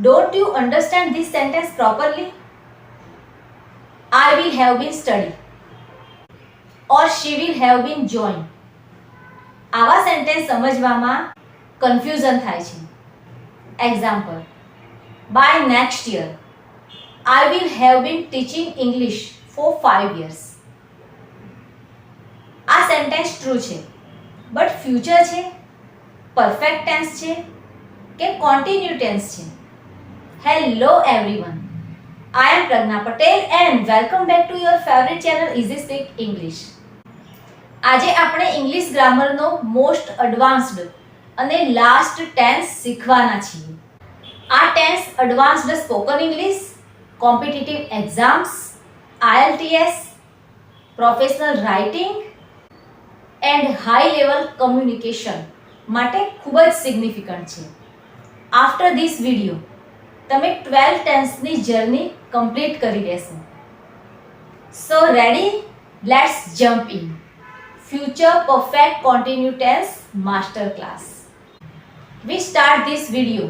Don't you understand this sentence properly? I will have been study or she will have been join. આવા sentence સમજવામાં confusion થાય છે. Example, by next year I will have been teaching English for 5 years. આ sentence true છે, but future છે, perfect tense છે કે continue tense છે? Hello everyone, I am Pragna Patel and welcome back to your favorite channel Easy Speak English. આજે આપણે English ગ્રામરનો most advanced અને લાસ્ટ ટેન્સ શીખવાના છીએ. આ tense advanced spoken English, competitive exams, IELTS, professional writing and high level communication માટે ખૂબ જ સિગ્નિફિકન્ટ છે. આફ્ટર ધીસ વિડીયો તમે 12 ટેન્સની જર્ની કમ્પ્લીટ કરી લેશો. સો ready? Let's jump in. Future Perfect Continuous Tense Masterclass. We start this video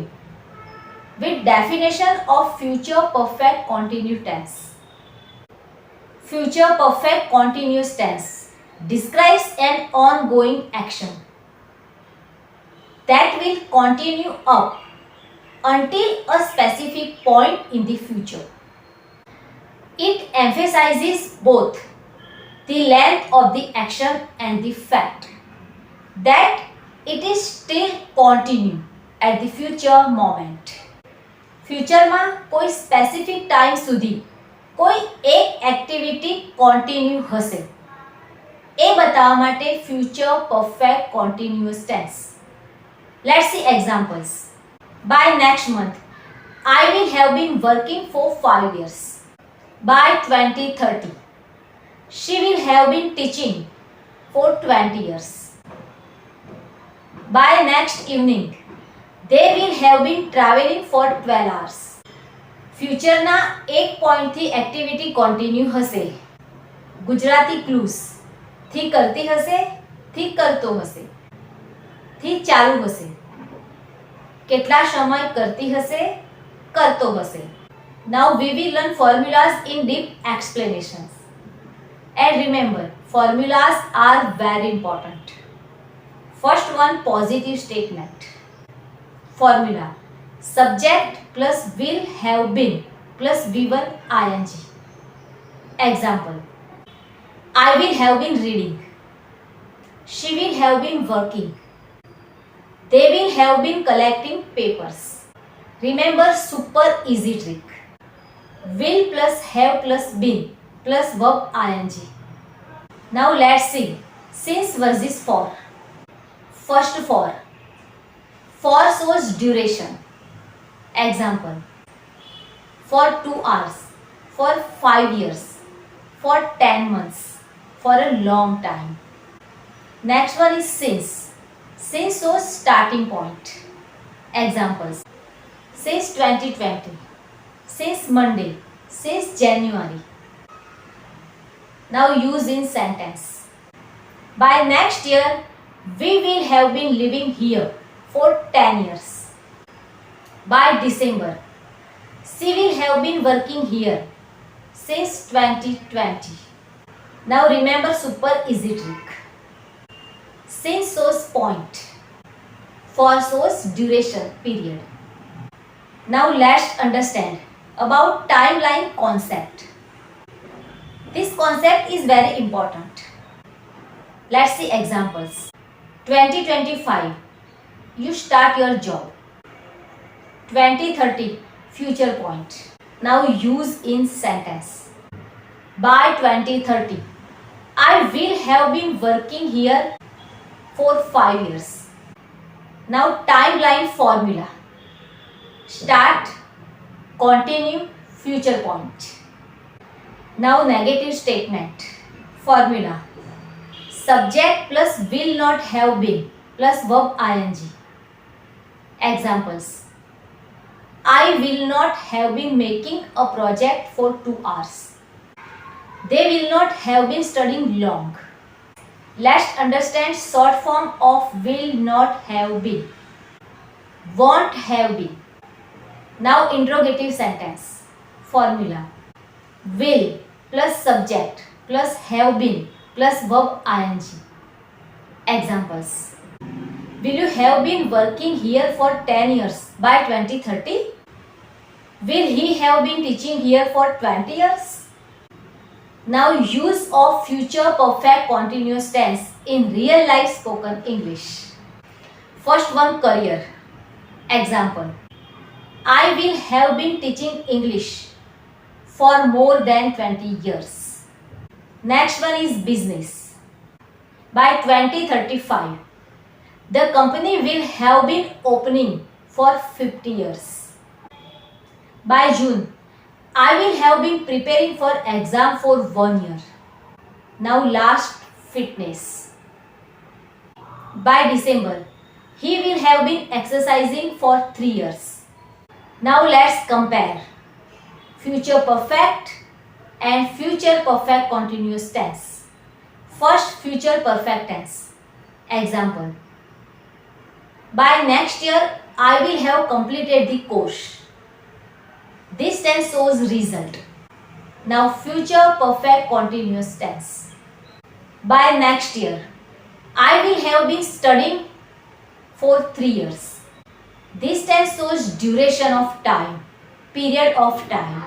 with definition of Future Perfect Continuous Tense. Future Perfect Continuous Tense describes an ongoing action that will continue up until a specific point in the future. It emphasizes both the length of the action and the fact that it is still continue at the future moment. ફ્યુચરમાં કોઈ specific time સુધી કોઈ એક activity continue હશે એ બતાવવા માટે future perfect continuous tense. Let's see examples. By next month I will have been working for 5 years. By 2030 she will have been teaching for 20 years. By next evening, they will have been traveling for 12 hours. ફ્યુચરના એક પોઈન્ટથી activity continue હશે. Gujarati clues થી કરતી હશે, થી કરતો હશે, થી ચાલુ હશે, કેટલા સમય કરતી હશે, કરતો હશે. Now we will learn formulas in deep explanations. And remember, formulas are very important. First one, positive statement. Formula: subject plus will have been plus V1 ing. Example: I will have been reading. She will have been working. They will have been collecting papers. Remember super easy trick. Will plus have plus been plus verb ing. Now let's see since versus for. First for. For shows duration. Example: for 2 hours, for 5 years, for 10 months, for a long time. Next one is since. Since shows starting point. Examples: since 2020, since Monday, since January. Now use in sentence. By next year, we will have been living here for 10 years. By December, she will have been working here since 2020. Now remember super easy trick. Since shows point. For shows duration period. Now let's understand about timeline concept. This concept is very important. Let's see examples. 2025, you start your job. 2030, future point. Now use in sentence. By 2030, I will have been working here for 5 years. Now timeline formula. Start, continue, future point. Now negative statement. Formula: subject plus will not have been plus verb ing. Examples: I will not have been making a project for 2 hours. They will not have been studying long. Let's understand short form of will not have been. Won't have been. Now interrogative sentence. Formula. Will plus subject plus have been plus verb ing. Examples. Will you have been working here for 10 years by 2030? Will he have been teaching here for 20 years? Now use of future perfect continuous tense in real life spoken English. First one, career. Example. I will have been teaching English for more than 20 years. Next one is business. By 2035, the company will have been opening for 50 years. By June, I will have been preparing for exam for 1 year. Now last, fitness. By December, he will have been exercising for 3 years. Now let's compare future perfect and future perfect continuous tense. First, future perfect tense. Example. By next year, I will have completed the course. This tense shows result. Now future perfect continuous tense. By next year, I will have been studying for 3 years. This tense shows duration of time, period of time.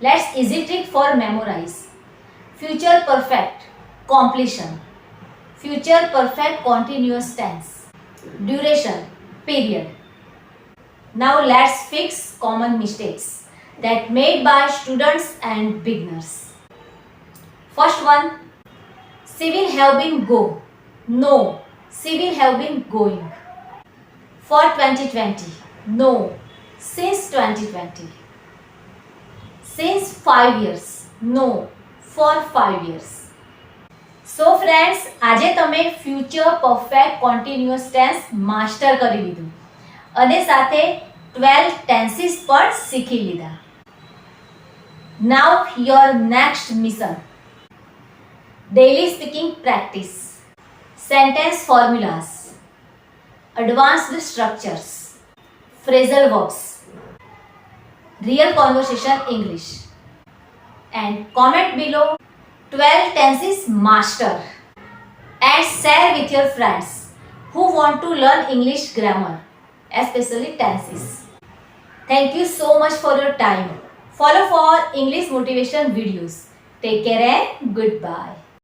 Let's easy trick for memorize. Future perfect, completion. Future perfect continuous tense. Duration, period. Now let's fix common mistakes that made by students and beginners. First one, she will have been go. No, she will have been going. For 2020, no, since 2020. Since 5 years, no, for 5 years. So friends, આજે તમે future perfect continuous tense master કરી લીધું અને સાથે 12 tenses પણ શીખી લીધા. Now your next mission. Daily speaking practice. Sentence formulas. Advanced structures, phrasal verbs, real conversation English, and comment below 12 tenses master and share with your friends who want to learn English grammar, especially tenses. Thank you so much for your time. Follow for English motivation videos. Take care and goodbye.